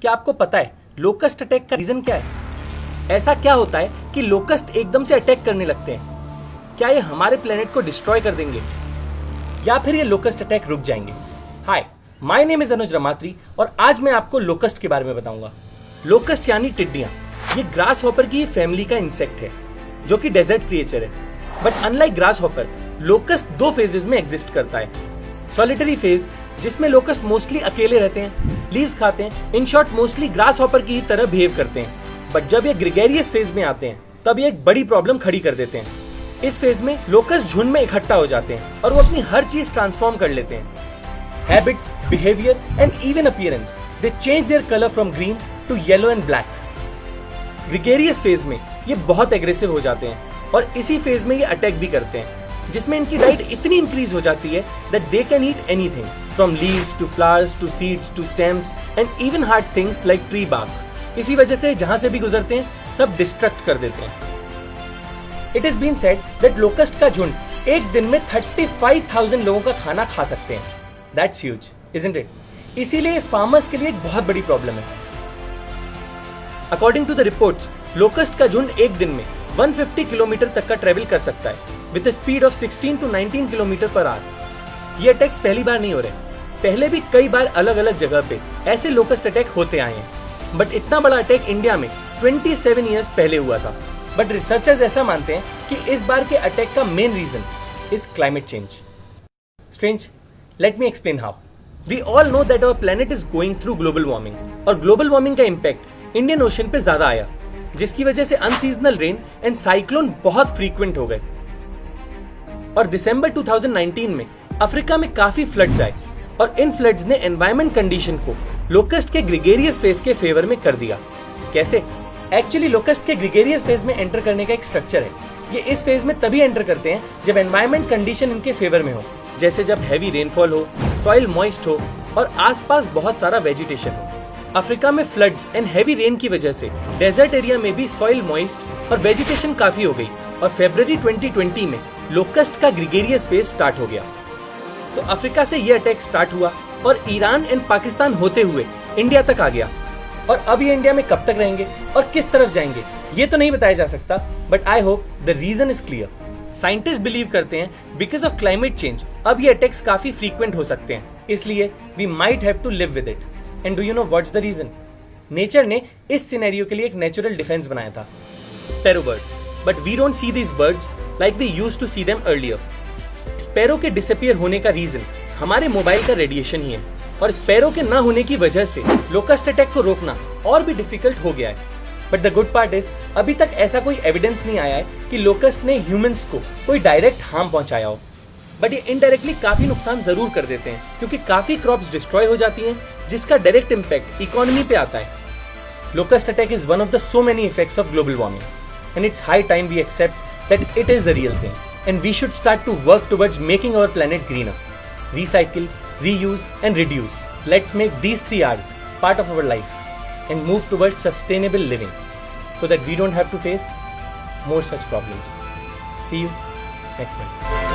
क्या आपको पता है लोकस्ट अटैक का रीजन क्या है? ऐसा क्या होता है कि लोकस्ट एकदम से अटैक करने लगते हैं? क्या ये हमारे प्लेनेट को डिस्ट्रॉय कर देंगे या फिर ये लोकस्ट अटैक रुक जाएंगे? हाय, माय नेम इज अनुज रमात्री और आज मैं आपको लोकस्ट के बारे में बताऊंगा। लोकस्ट यानी टिड्डियां। ये ग्रास हॉपर की फैमिली का इंसेक्ट है जो कि डेजर्ट क्रिएचर है। But unlike grass hopper, locust दो फेजेस में एग्जिस्ट करता है। सॉलिटरी फेज जिसमें लोकस्ट मोस्टली अकेले रहते हैं, लीव्स खाते हैं, in short mostly grass hopper की ही तरह बिहेव करते हैं। बट जब ये ग्रेगेरियस फेज में आते हैं तब ये एक बड़ी प्रॉब्लम खड़ी कर देते हैं। इस फेज में लोकस्ट झुंड में इकट्ठा हो जाते हैं और वो अपनी हर चीज ट्रांसफॉर्म कर लेते हैं। Habits, behaviour and even appearance, they change their colour from green to yellow and black. Gregarious phase में ये बहुत एग्रेसिव हो जाते हैं और इसी फेज में ये अटैक भी करते हैं, जिसमें इनकी डाइट इतनी इंक्रीज हो जाती है that they can eat anything from leaves to flowers to seeds to stems and even hard things like tree bark. इसी वजह से जहां से भी गुजरते हैं सब डिस्ट्रक्ट कर देते हैं। It is been said that locust का झुंड एक दिन में 35,000 लोगों का खाना खा सकते हैं। That's huge, isn't it? इसीलिए फार्मर्स के लिए एक बहुत बड़ी प्रॉब्लम है। According to the reports, locust का झुंड एक दिन में 150 किलोमीटर तक का ट्रेवल कर सकता है with speed of 16 to 19 kilometre per hour. ये अटैक्स पहली बार नहीं हो रहे, पहले भी कई बार अलग अलग जगह पे ऐसे लोकस्ट अटैक होते आए हैं। बट इतना बड़ा अटैक इंडिया में 27 ईयर्स पहले हुआ था। बट रिसर्चर्स ऐसा मानते हैं कि इस बार के अटैक का main reason is climate change. Strange? Let me explain how. We all know that our planet is going through global warming और ग्लोबल वार्मिंग का इम्पैक्ट इंडियन ओशन पे ज्यादा आया, जिसकी वजह से अनसीजनल रेन एंड साइक्लोन बहुत फ्रीक्वेंट हो गए। और दिसंबर 2019 में अफ्रीका में काफी फ्लड्स आए और इन फ्लड्स ने एनवायरमेंट कंडीशन को लोकस्ट के ग्रेगेरियस फेज के फेवर में कर दिया। कैसे? एक्चुअली लोकस्ट के ग्रेगेरियस फेज में एंटर करने का एक स्ट्रक्चर है। ये इस फेज में तभी एंटर करते हैं जब एनवायरमेंट कंडीशन इनके फेवर में हो, जैसे जब हैवी रेनफॉल हो, सॉइल मॉइस्ट हो और आसपास बहुत सारा वेजिटेशन हो। अफ्रीका में फ्लड्स एंड हैवी रेन की वजह से डेजर्ट एरिया में भी सॉइल मॉइस्ट और वेजिटेशन काफी हो गई और फरवरी 2020 में लोकस्ट का ग्रेगेरियस फेज स्टार्ट हो गया। तो अफ्रीका से ये अटैक स्टार्ट हुआ और ईरान एंड पाकिस्तान होते हुए इंडिया तक आ गया। और अब ये इंडिया में कब तक रहेंगे और किस तरफ जाएंगे ये तो नहीं बताया जा सकता, but I hope the reason is clear. Scientist believe करते हैं बिकॉज ऑफ क्लाइमेट चेंज अब ये अटैक्स काफी फ्रीक्वेंट हो सकते हैं, इसलिए we might have to live with it. And do you know what's the reason? Nature ने इस सिनेरियो के लिए एक नेचुरल डिफेंस बनाया था, sparrow bird. But we don't see these birds like we used to see them earlier. Sparrow के disappear होने का रीजन हमारे मोबाइल का रेडिएशन ही है और स्पैरो के ना होने की वजह से लोकस्ट अटैक को रोकना और भी डिफिकल्ट हो गया है। But the good part is अभी तक ऐसा कोई एविडेंस नहीं आया है कि लोकस्ट ने ह्यूमंस को कोई डायरेक्ट हार्म पहुंचाया हो। बट ये इनडायरेक्टली काफी नुकसान जरूर कर देते हैं क्योंकि काफी क्रॉप्स डिस्ट्रॉय हो जाती हैं, जिसका डायरेक्ट इंपैक्ट इकोनॉमी पे आता है। Locust attack is one of the so many effects of global warming and it's high time we accept that it is a real thing and we should start to work towards making our planet greener. Recycle, reuse and reduce. Let's make these 3 R's part of our life and move towards sustainable living so that we don't have to face more such problems. See you next month.